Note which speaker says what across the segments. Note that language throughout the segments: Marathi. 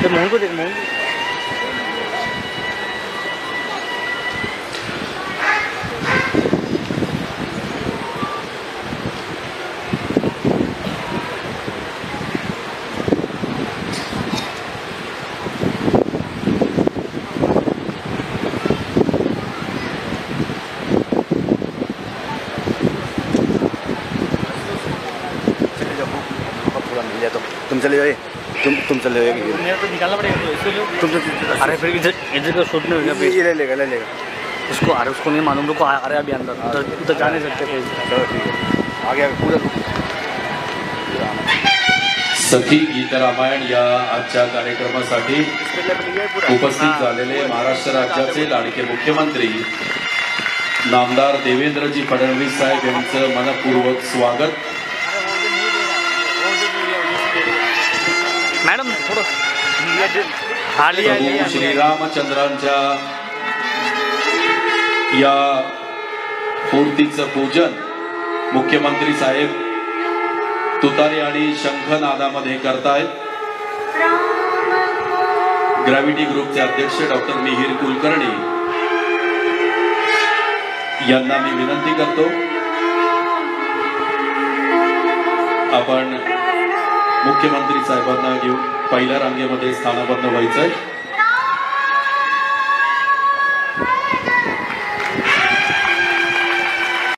Speaker 1: मोहन को देख मोहन
Speaker 2: तुम चले जाइए तुम चले जाइए
Speaker 1: मेरे तो निकालना पड़ेगा तो इसको तुम तो अरे फिर इधर का शूट नहीं होगा
Speaker 2: ये ले लेगा
Speaker 1: उसको अरे उसको नहीं मालूम लोग आ रहे अभी अंदर उधर जा नहीं सकते कोई
Speaker 2: चलो ठीक है आगे पूरा
Speaker 3: सखी गीत रामायण या आजच्या कार्यक्रमासाठी उपस्थित झालेले महाराष्ट्र राज्याचे लाडके मुख्यमंत्री नामदार देवेंद्रजी फडणवीस साहेब यांचं मनपूर्वक स्वागत।
Speaker 1: मॅडम थोडं
Speaker 3: श्रीरामचंद्रांच्या या मूर्तीचं पूजन मुख्यमंत्री साहेब तुतारी आणि शंखनादामध्ये करतायत। ग्रॅव्हिटी ग्रुपचे अध्यक्ष डॉक्टर मिहिर कुलकर्णी यांना मी विनंती करतो आपण मुख्यमंत्री साहेबांना घेऊन पहिल्या रांगेमध्ये स्थानाबद्ध व्हायचंय।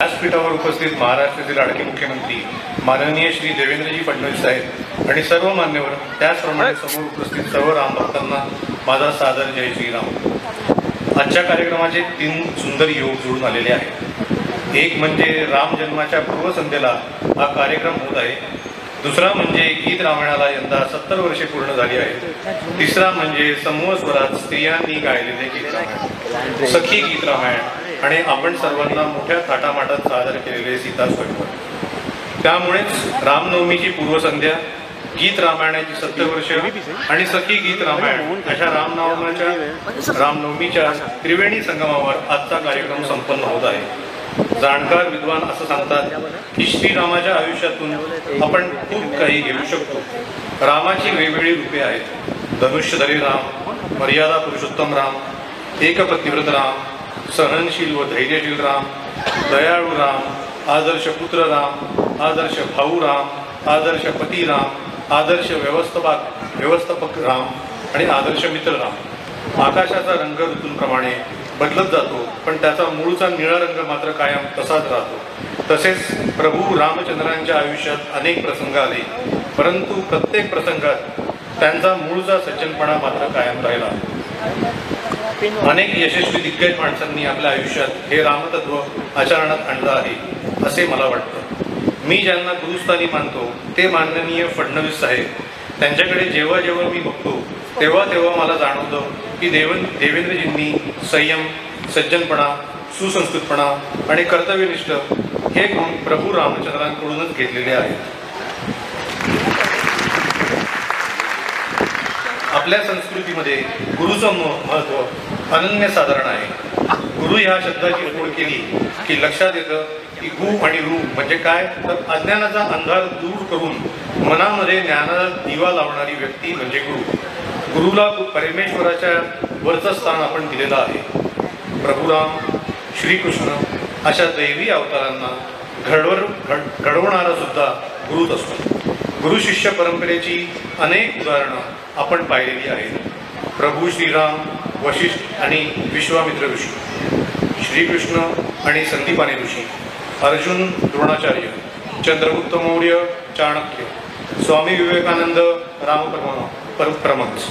Speaker 4: व्यासपीठावर उपस्थित महाराष्ट्राचे लाडके मुख्यमंत्री माननीय श्री देवेंद्रजी फडणवीस साहेब आणि सर्व मान्यवर त्याचप्रमाणे समोर उपस्थित सर्व रामभक्तांना माझा सादर जय श्रीराम। आजच्या कार्यक्रमाचे 3 सुंदर योग जुळून आलेले आहेत। एक म्हणजे राम जन्माच्या पूर्वसंध्येला हा कार्यक्रम होत आहे। दुसरा म्हणजे गीत रामायणाला यंदा 70 वर्षे पूर्ण झाली आहेत। तिसरा म्हणजे समूह स्वरात स्त्रियांनी गायलेले गीत रामायण सखी गीत रामायण आणि आपण सर्वांना मोठ्या थाटामाटात सादर केलेले सीता स्वयंवर। त्यामुळेच रामनवमीची पूर्वसंध्या गीत रामायणाची 70 वर्ष आणि सखी गीत रामायण अशा रामनवमीच्या त्रिवेणी संगमावर आजचा कार्यक्रम संपन्न होत आहे। जाणकार विद्वान असं सांगतात की श्रीरामाच्या आयुष्यातून आपण खूप काही घेऊ शकतो। रामाची वेगवेगळी रूपे आहेत। धनुष्यधरी राम, मर्यादा पुरुषोत्तम राम, एकपतिव्रत राम, सहनशील व धैर्यशील राम, दयाळू राम, आदर्श पुत्र राम, आदर्श भाऊ राम, आदर्श पती राम, आदर्श व्यवस्थापक राम आणि आदर्श मित्र राम। आकाशाचा रंग ऋतूंप्रमाणे बदलत जातो पण त्याचा मूळचा निळा रंग मात्र कायम तसाच राहतो। तसेच प्रभू रामचंद्रांच्या आयुष्यात अनेक प्रसंग आले परंतु प्रत्येक प्रसंगात त्यांचा मूळचा सज्जनपणा मात्र कायम राहिला। अनेक यशस्वी दिग्गज माणसांनी आपल्या आयुष्यात हे रामतत्व आचरणात आणलं आहे असे मला वाटतं। मी ज्यांना गुरुस्थानी मानतो ते माननीय फडणवीस साहेब। त्यांच्याकडे जेव्हा जेव्हा मी बघतो तेव्हा तेव्हा मला जाणवतं की देवेंद्रजींनी संयम, सज्जनपणा, सुसंस्कृतपणा आणि कर्तव्यनिष्ठ हे गुण प्रभू रामचंद्रांकडूनच घेतलेले आहेत। आपल्या संस्कृतीमध्ये गुरुचं महत्त्व अनन्यसाधारण आहे। गुरु या शब्दाची ओळख केली की लक्षात येतं की गु आणि रू म्हणजे काय तर अज्ञानाचा अंधार दूर करून मनामध्ये ज्ञानाचा दिवा लावणारी व्यक्ती म्हणजे गुरु। गुरुला परमेश्वराच्या वरचं स्थान आपण दिलेलं आहे। प्रभुराम, श्रीकृष्ण अशा दैवी अवतारांना घडवणारा सुद्धा गुरुच असतो। गुरु शिष्य परंपरेची अनेक उदाहरणं आपण पाहिलेली आहेत। प्रभू श्रीराम, वशिष्ठ आणि विश्वामित्र ऋषी, श्रीकृष्ण आणि संदीपानी ऋषी, अर्जुन, द्रोणाचार्य, चंद्रगुप्त मौर्य, चाणक्य, स्वामी विवेकानंद, परमहंस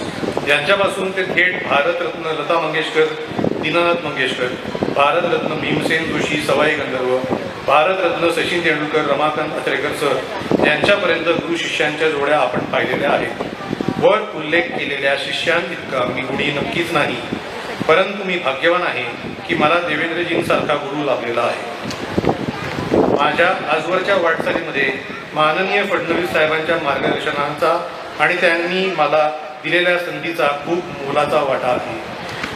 Speaker 4: यांच्यापासून ते थेट भारतरत्न लता मंगेशकर, दीनानाथ मंगेशकर, भारतरत्न भीमसेन जोशी, सवाई गंधर्व, भारतरत्न सचिन तेंडुलकर, रमाकांत अत्रेकर सर यांच्यापर्यंत गुरु शिष्यांच्या जोड्या आपण पाहिलेल्या आहेत। वर उल्लेख केलेल्या शिष्यांइतका मी गुणी नक्कीच नाही परंतु मी भाग्यवान आहे की मला देवेंद्रजींसारखा गुरु लाभलेला आहे। माझ्या आजवरच्या वाटचालीमध्ये माननीय फडणवीस साहेबांच्या मार्गदर्शनाचा आणि त्यांनी मला दिलेल्या संधीचा खूप मोलाचा वाटा आहे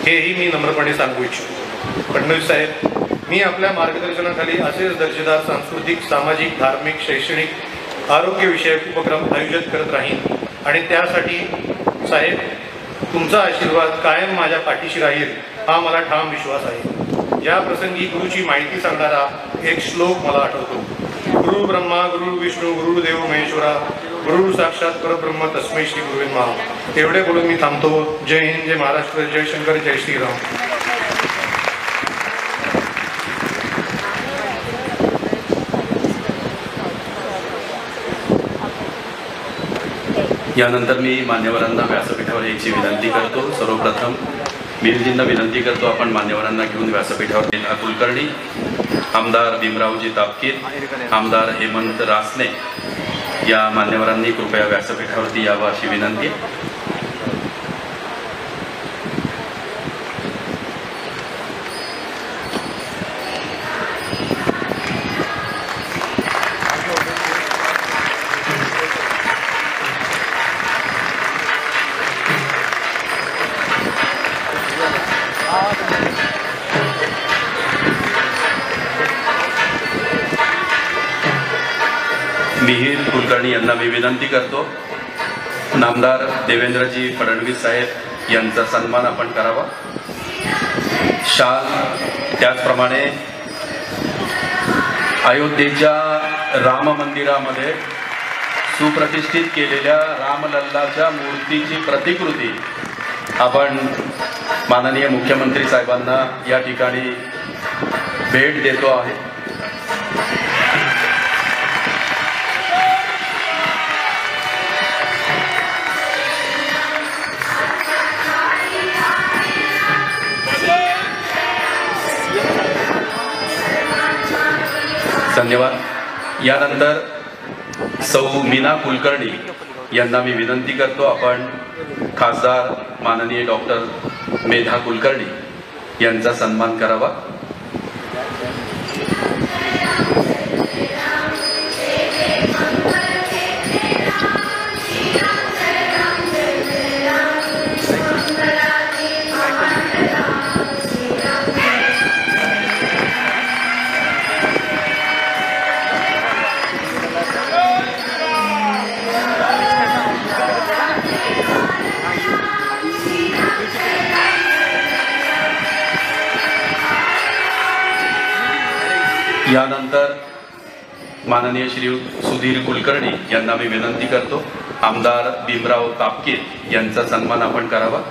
Speaker 4: हेही मी नम्रपणे सांगू इच्छितो। फडणवीस साहेब, मी आपल्या मार्गदर्शनाखाली असेच दर्जेदार सांस्कृतिक, सामाजिक, धार्मिक, शैक्षणिक, आरोग्यविषयक उपक्रम आयोजित करत राहीन आणि त्यासाठी साहेब तुमचा आशीर्वाद कायम माझ्या पाठीशी राहील हा मला ठाम विश्वास आहे। या प्रसंगी गुरुची माहिती सांगणारा एक श्लोक मला आठवतो। गुरु ब्रह्मा गुरु विष्णू गुरुदेव महेश्वरा गुरु साक्षात परब्रह्म तस्मै श्री गुरुवे नमः। एवढे बोलून मी थांबतो। जय हिंद, जय महाराष्ट्र, जय शंकर, जय श्रीराम।
Speaker 3: यानंतर मी मान्यवरांना व्यासपीठावर यायची विनंती करतो। सर्वप्रथम मिरजींना विनंती करतो आपण मान्यवरांना घेऊन व्यासपीठावर नेहा कुलकर्णी, आमदार भीमरावजी तापकीर, आमदार हेमंत रासने या मान्यवरांनी कृपया व्यासपीठावरती यावं अशी विनंती। मिहीर कुलकर्णी यांना मी विनंती करतो, नामदार देवेंद्रजी फडणवीस साहेब यांचा सन्मान आपण करावा। शाल, त्याचप्रमाणे अयोध्येच्या राम मंदिरामध्ये सुप्रतिष्ठित केलेल्या रामलल्लाच्या मूर्तीची प्रतिकृती आपण माननीय मुख्यमंत्री साहेबांना या ठिकाणी भेट देतो आहे। धन्यवाद। यानंतर सौ मीना कुलकर्णी यांना मी विनंती करतो, आपण खासदार माननीय डॉक्टर मेधा कुलकर्णी यांचा सन्मान करावा। यानंतर माननीय श्री सुधीर कुलकर्णी यांना मी विनंती करतो, आमदार भीमराव तापकीर यांचा सन्मान आपण करावा।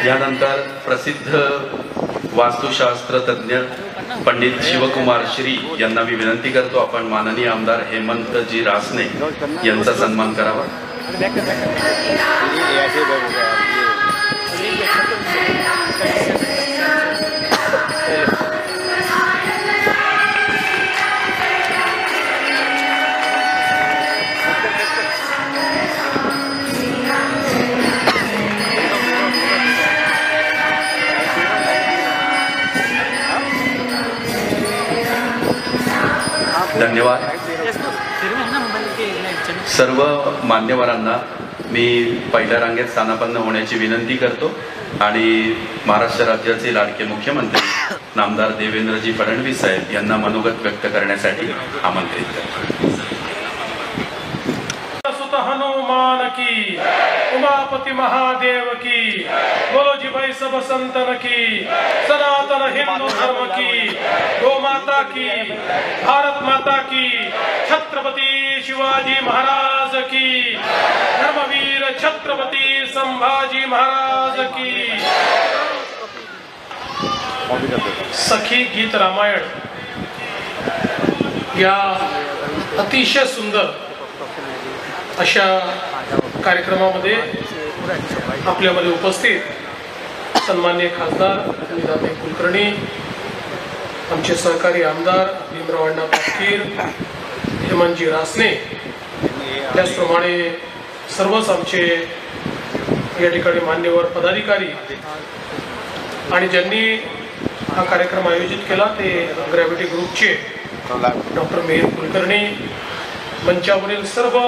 Speaker 3: यानंतर प्रसिद्ध वास्तुशास्त्र तज्ञ पंडित शिवकुमार श्री यांना मी विनंती करतो, आपण माननीय आमदार हेमंतजी रासने यांचा सन्मान करावा। धन्यवाद। सर्व मान्यवरांना मी पहिल्या रांगेत स्थानापन्न होण्याची विनंती करतो आणि महाराष्ट्र राज्याचे लाडके मुख्यमंत्री नामदार देवेंद्रजी फडणवीस साहेब यांना मनोगत व्यक्त करण्यासाठी आमंत्रित करतो।
Speaker 5: हनुमान की, उमापति महादेव की, बोलो जी भाई सब संतन की, सनातन हिंदू धर्म की, गो माता की, भारत माता की, छत्रपति शिवाजी महाराज की, धर्मवीर छत्रपति संभाजी महाराज की। सखी गीत रामायण या अतिशय सुंदर अशा कार्यक्रमामध्ये आपल्यामध्ये उपस्थित सन्माननीय खासदार मेधाताई कुलकर्णी, आमचे सहकारी आमदार भीमराव अण्णा तापकीर, हेमंतजी रासने, त्याचप्रमाणे सर्वच आमचे या ठिकाणी मान्यवर पदाधिकारी आणि ज्यांनी हा कार्यक्रम आयोजित केला ते ग्रॅव्हिटी ग्रुपचे डॉक्टर मेहर कुलकर्णी, मंचावरील सर्व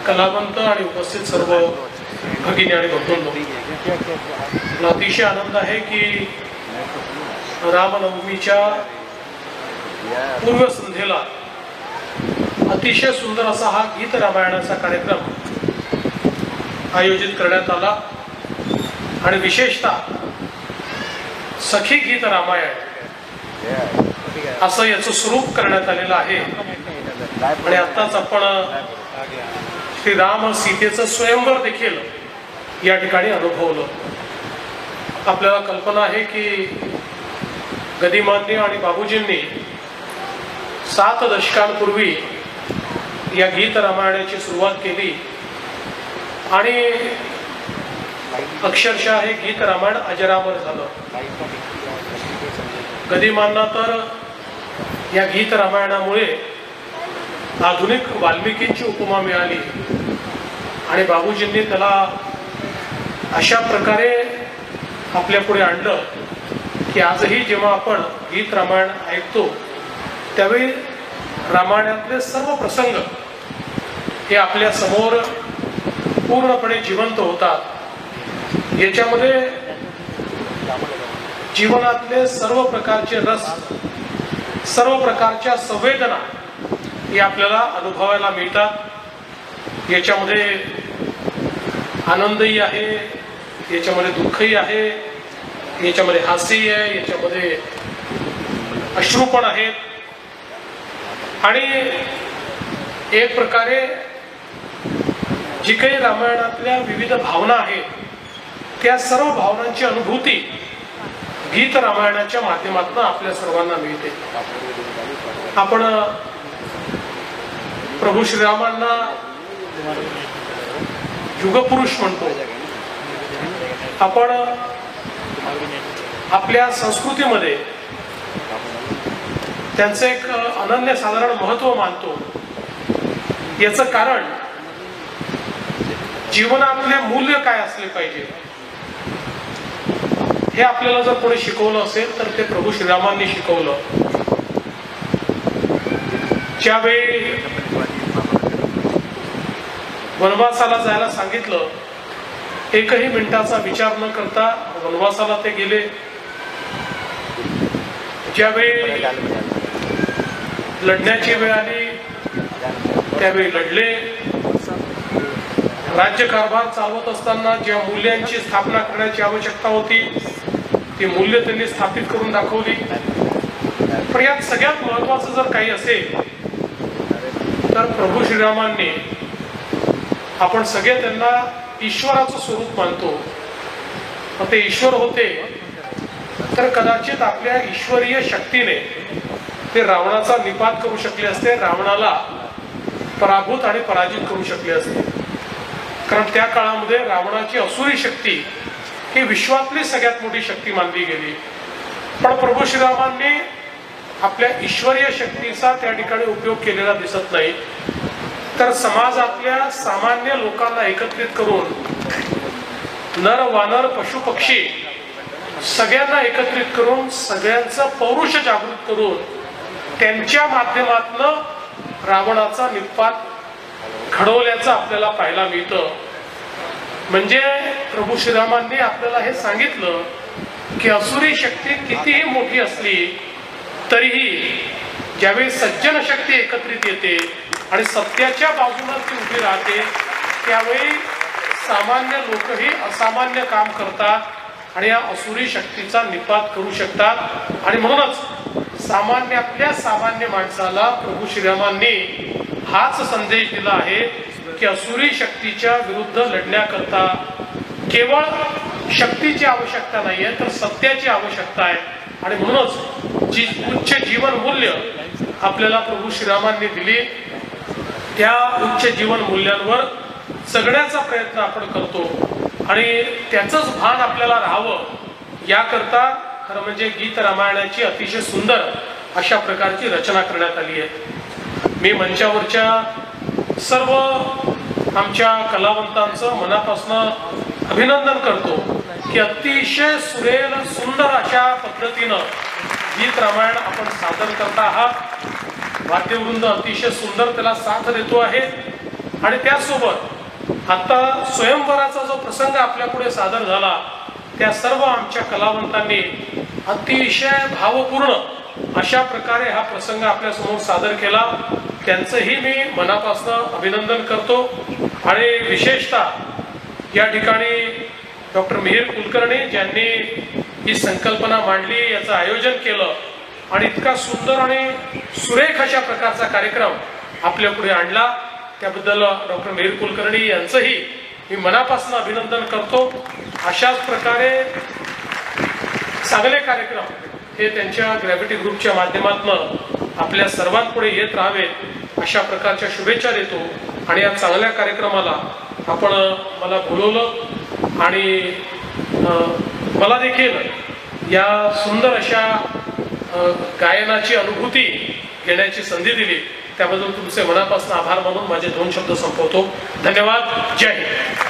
Speaker 5: कलावंत आणि उपस्थित सर्व भगिनी आणि बंधूंनो, मला अतिशय आनंद आहे की रामनवमीच्या पूर्वसंध्येला अतिशय सुंदर असा हा गीत रामायणाचा कार्यक्रम आयोजित करण्यात आला आणि विशेषतः सखी गीत रामायण असं याचं स्वरूप करण्यात आलेलं आहे। आणि आताच आपण श्रीराम सीतेचं स्वयंवर देखील या ठिकाणी अनुभवलं। आपल्याला कल्पना आहे की गदिमांनी आणि बाबूजींनी 7 दशकांपूर्वी या गीत रामायणाची सुरुवात केली आणि अक्षरशः हे गीत रामायण अजरामर झालं। गदिमांना तर या गीत रामायणामुळे आधुनिक वाल्मिकींची उपमा मिळाली आणि बाबूजींनी त्याला अशा प्रकारे आपल्या पुढे आणलं की आजही जेव्हा आपण गीत रामायण ऐकतो त्यावेळी रामायणातले सर्व प्रसंग हे आपल्या समोर पूर्णपणे जिवंत होतात। याच्यामध्ये जीवनातले सर्व प्रकारचे रस, सर्व प्रकारच्या संवेदना हे आपल्याला अनुभवायला मिळतात। याच्यामध्ये आनंदही आहे, याच्यामध्ये दुःखही आहे, याच्यामध्ये हास्यही आहे, याच्यामध्ये अश्रू पण आहेत आणि एक प्रकारे जी काही रामायणातल्या विविध भावना आहेत त्या सर्व भावनांची अनुभूती गीत रामायणाच्या माध्यमातून आपल्या सर्वांना मिळते। आपण प्रभू श्रीरामांना युगपुरुष म्हणतो। आपण आपल्या संस्कृतीमध्ये त्यांचं एक अनन्यसाधारण महत्त्व मानतो। याचं कारण जीवनातले मूल्य काय असले पाहिजे हे आपल्याला जर कोणी शिकवलं असेल तर ते प्रभू श्रीरामांनी शिकवलं। ज्यावेळी वनवासाला जायला सांगितलं, एकही मिनिटाचा विचार न करता वनवासाला ते गेले। ज्यावेळी लढण्याची वेळ आली त्यावेळी लढले। राज्यकारभार चालवत असताना ज्या मूल्यांची स्थापना करण्याची आवश्यकता होती ती मूल्य त्यांनी स्थापित करून दाखवली। पण यात सगळ्यात महत्वाचं जर काही असेल तर प्रभू श्रीरामांनी, आपण सगळे त्यांना ईश्वराचं स्वरूप मानतो, ते ईश्वर होते तर कदाचित आपल्या ईश्वरीय शक्तीने ते रावणाचा निपात करू शकले असते, रावणाला पराभूत आणि पराजित करू शकले असते। कारण त्या काळामध्ये रावणाची असुरी शक्ती ही विश्वातली सगळ्यात मोठी शक्ती मानली गेली। पण प्रभू श्रीरामांनी आपल्या ईश्वरीय शक्तीचा त्या ठिकाणी उपयोग केलेला दिसत नाही, तर समाजातल्या सामान्य लोकांना एकत्रित करून नर वानर पशु पक्षी सगळ्यांना एकत्रित करून सगळ्यांचं पौरुष जागृत करून त्यांच्या माध्यमातून रावणाचा निपात घडवल्याचं आपल्याला पाहायला मिळतं। म्हणजे प्रभू श्रीरामांनी आपल्याला हे सांगितलं की असुरी शक्ती कितीही मोठी असली तरीही ज्यावेळी सज्जन शक्ती एकत्रित येते आणि सत्याच्या बाजूने ती उभी राहते त्यावेळी सामान्य लोकही असामान्य काम करतात आणि या असुरी शक्तीचा निपात करू शकतात। आणि म्हणूनच सामान्यातल्या सामान्य माणसाला प्रभू श्रीरामांनी हाच संदेश दिला आहे की असुरी शक्तीच्या विरुद्ध लढण्याकरता केवळ शक्तीची आवश्यकता नाहीये तर सत्याची आवश्यकता आहे। आणि म्हणूनच जी उच्च जीवन मूल्य आपल्याला प्रभू श्रीरामांनी दिली त्या उच्च जीवन मूल्यांवर जगण्याचा प्रयत्न आपण करतो आणि त्याचंच भान आपल्याला राहावं याकरता खरं म्हणजे गीत रामायणाची अतिशय सुंदर अशा प्रकारची रचना करण्यात आली आहे। मी मंचावरच्या सर्व आमच्या कलावंतांचं मनापासून अभिनंदन करतो की अतिशय सुरेल सुंदर अशा पद्धतीनं गीत रामायण आपण सादर करता आहात। वाद्यवृंद अतिशय सुंदर त्याला साथ देतो आहे आणि त्यासोबत आता स्वयंवराचा जो प्रसंग आपल्या पुढे सादर झाला त्या सर्व आमच्या कलावंतांनी अतिशय भावपूर्ण अशा प्रकारे हा प्रसंग आपल्या समोर सादर केला। त्यांचंही मी मनापासून अभिनंदन करतो आणि विशेषतः या ठिकाणी डॉक्टर मिहिर कुलकर्णी ज्यांनी ही संकल्पना मांडली, याचं आयोजन केलं आणि इतका सुंदर आणि सुरेख अशा प्रकारचा कार्यक्रम आपल्या पुढे आणला, त्याबद्दल डॉक्टर मिहिर कुलकर्णी यांचंही मी मनापासून अभिनंदन करतो। अशाच प्रकारे चांगले कार्यक्रम हे त्यांच्या ग्रॅव्हिटी ग्रुपच्या माध्यमातून आपल्या सर्वांपुढे येत राहावेत अशा प्रकारच्या शुभेच्छा देतो आणि या चांगल्या कार्यक्रमाला आपण मला बोलवलं आणि मला देखील या सुंदर अशा गायनाची अनुभूती घेण्याची संधी दिली, त्याबद्दल तुमचे मनापासून आभार मानून माझे 2 शब्द संपवतो। धन्यवाद। जय हिंद।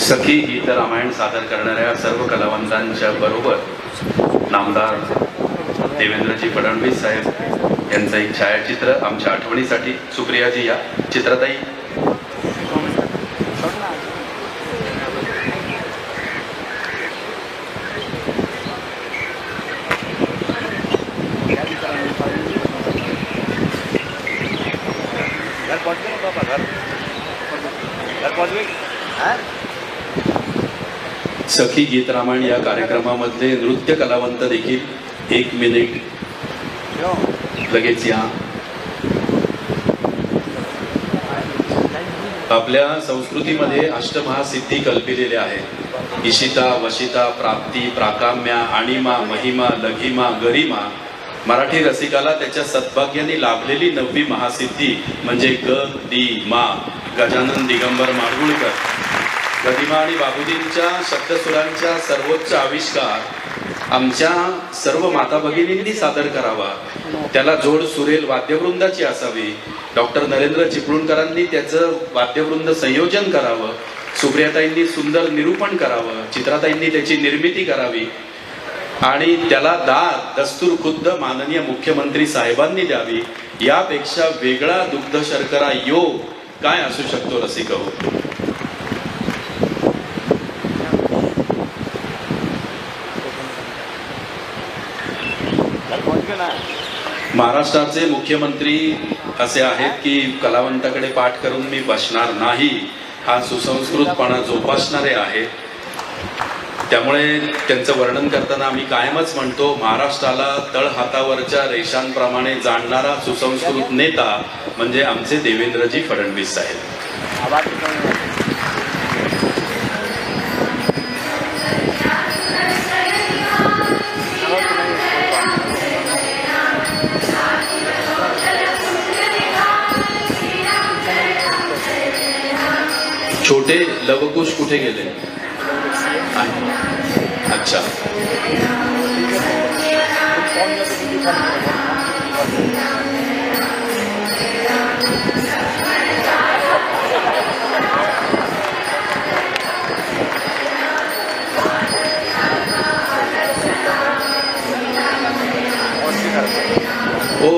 Speaker 3: सखी गीत रामायण सादर करणाऱ्या सर्व कलावंतांच्या बरोबर नामदार देवेंद्रजी फडणवीस साहेब यांचं एक छायाचित्र आमच्या आठवणीसाठी। सुप्रियाजी या चित्रताई सखी गीत रामायण या कार्यक्रमामध्ये नृत्य कलावंत देखील 1 मिनिट लगेच या। आपल्या संस्कृतीमध्ये अष्टमहासिद्धी कल्पिलेल्या आहेत। इशिता, वशिता, प्राप्ती, प्राकाम्या, आणिमा, महिमा, लघिमा, गरिमा। मराठी रसिकाला त्याच्या सद्भाग्याने लाभलेली 9वी महासिद्धी म्हणजे ग दी मा। गजानन दिगंबर माडगुळकर गदिमा आणि बाबुदींच्या शब्दसुरांच्या सर्वोच्च आविष्कार आमच्या सर्व माता भगिनींनी सादर करावा। त्याला जोड सुरेल वाद्यवृंदाची असावी। डॉक्टर नरेंद्र चिपळूणकरांनी त्याचं वाद्यवृंद संयोजन करावं। सुप्रियाताईंनी सुंदर निरूपण करावं। चित्राताईंनी त्याची निर्मिती करावी आणि त्याला दाद दस्तूर खुद्द माननीय मुख्यमंत्री साहेबांनी द्यावी। यापेक्षा वेगळा दुग्ध शर्करा योग काय असू शकतो रसिकहो। महाराष्ट्राचे मुख्यमंत्री असे आहेत की कलावंताकडे पाठ करून मी बसणार नाही हा सुसंस्कृतपणा जोपासणारे आहेत। त्यामुळे त्यांचं वर्णन करताना आम्ही कायमच म्हणतो महाराष्ट्राला तळहातावरच्या रेषांप्रमाणे जाणणारा सुसंस्कृत नेता म्हणजे आमचे देवेंद्रजी फडणवीस साहेब। छोटे लवकुश कुठे गेले? अच्छा, हो,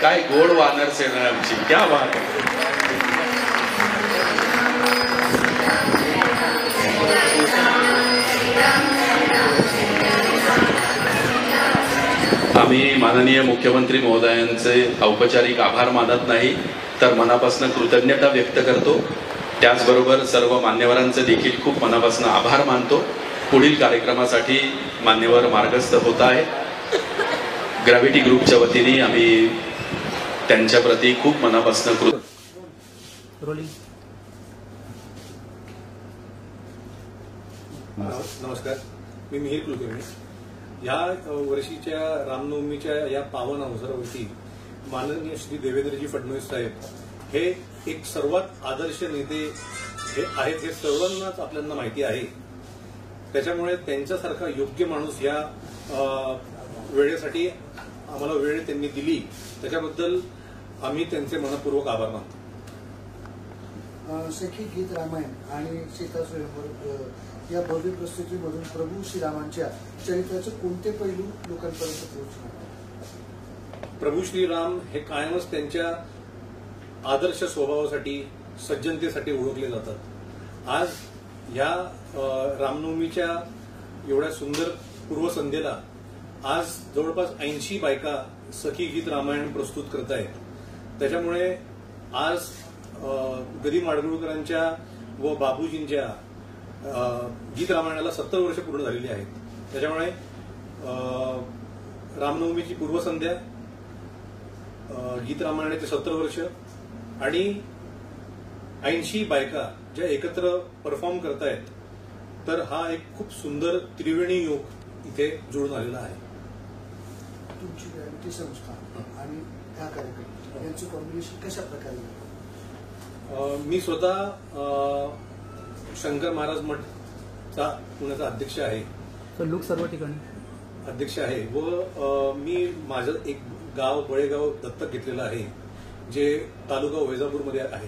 Speaker 3: काय गोड वानर सेना आमची, क्या बात आहे। आम्ही माननीय मुख्यमंत्री महोदयांचे औपचारिक आभार मानत नाही तर मनापासून कृतज्ञता व्यक्त करतो। त्याचबरोबर सर्व मान्यवरांचे देखील खूप मनापासून आभार मानतो। पुढील कार्यक्रमासाठी मान्यवर मार्गस्थ होत आहेत। ग्रॅव्हिटी ग्रुपच्या वतीने आम्ही त्यांच्या प्रती खूप मनापासून
Speaker 6: नमस्कार, मी मिहिर कुलकर्णी। या वर्षीच्या रामनवमीच्या या पावन अवसरावरती माननीय श्री देवेंद्रजी फडणवीस साहेब हे एक सर्वात आदर्श नेते हे आहेत, हे सर्वांनाच आपल्याला माहिती आहे। त्याच्यामुळे त्यांच्यासारखा योग्य माणूस या वेळेसाठी आम्हाला वेळ त्यांनी दिली त्याच्याबद्दल आम्ही त्यांचे मनपूर्वक आभार मानतो.
Speaker 7: सखी गीत रामायण आणि सीता स्वयंवर या भव्य प्रस्तुतीमधून प्रभू श्रीरामांच्या चरित्राचे कोणते पैलू लोकांपर्यंत पोहोचणार?
Speaker 6: प्रभू श्रीराम हे कायमच त्यांच्या आदर्श स्वभावासाठी सज्जनतेसाठी ओळखले जातात. आज या रामनवमीच्या एवढ्या सुंदर पूर्वसंध्येला आज जवळपास 80 बायका सखी गीत रामायण प्रस्तुत करत आहेत. त्याच्यामुळे आज गदी माडगुळकरांच्या व बाबूजींच्या गीत रामायणाला 70 वर्ष पूर्ण झालेली आहेत. त्याच्यामुळे रामनवमीची पूर्वसंध्या, गीत रामायणाचे 70 वर्ष आणि 80 बायका ज्या एकत्र परफॉर्म करतायत, तर हा एक खूप सुंदर त्रिवेणी योग इथे जुळून आलेला आहे.
Speaker 7: तुमची ग्रॅव्हिटी संस्था आणि हा कार्यक्रम यांचं कॉम्बिनेशन कशा प्रकारे?
Speaker 6: मी स्वतः शंकर महाराज मठचा पुण्याचा अध्यक्ष आहे.
Speaker 1: तर लोक सर्व ठिकाणी
Speaker 6: अध्यक्ष आहे व मी माझं एक गाव बळेगाव दत्तक घेतलेलं आहे, जे तालुका वैजापूरमध्ये आहे.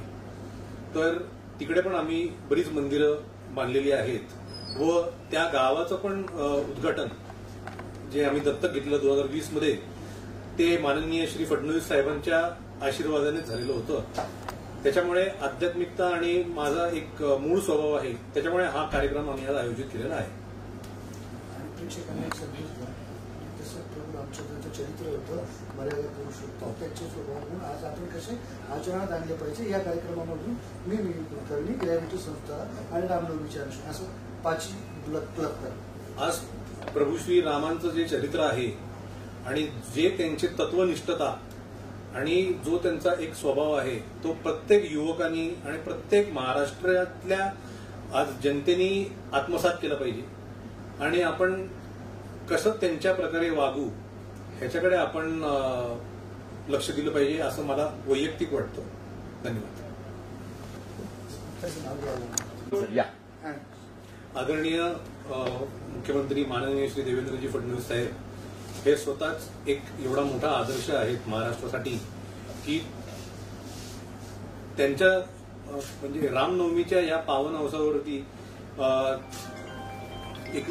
Speaker 6: तर तिकडे पण आम्ही बरीच मंदिरं बांधलेली आहेत व त्या गावाचं पण उद्घाटन जे आम्ही दत्तक घेतलेलं 2020 मध्ये, ते माननीय श्री फडणवीस साहेबांच्या आशीर्वादानेच झालेलं होतं. त्याच्यामुळे आध्यात्मिकता आणि माझा एक मूळ स्वभाव आहे, त्याच्यामुळे हा कार्यक्रम आम्ही आज आयोजित केलेला आहे.
Speaker 7: आणि प्रेक्षकांना एक संदेश द्या, जसं प्रभू रामचंद्राचं चरित्र होतं, मर्यादा पुरुषोत्तम, त्यांचे स्वभाव म्हणून आज आपण कसे आचरणात आणले पाहिजे. या कार्यक्रमामधून मी कुलकर्णी, ग्रॅव्हिटी संस्था आणि रामनवमीचे अंश असं 5 ब्लॉक कर.
Speaker 6: आज प्रभू श्री रामांचं जे चरित्र आहे आणि जे त्यांचे तत्वनिष्ठता आणि जो त्यांचा एक स्वभाव आहे, तो प्रत्येक युवकांनी आणि प्रत्येक महाराष्ट्रातल्या आज जनतेने आत्मसात केला पाहिजे. आणि आपण कसं त्यांच्या प्रकारे वागू ह्याच्याकडे आपण लक्ष दिलं पाहिजे, असं मला वैयक्तिक वाटतं. धन्यवाद. आदरणीय मुख्यमंत्री माननीय श्री देवेंद्रजी फडणवीस साहेब हे स्वतःच एक एवढा मोठा आदर्श आहेत महाराष्ट्रासाठी की त्यांच्या म्हणजे रामनवमीच्या या पावन अवसरावरती एक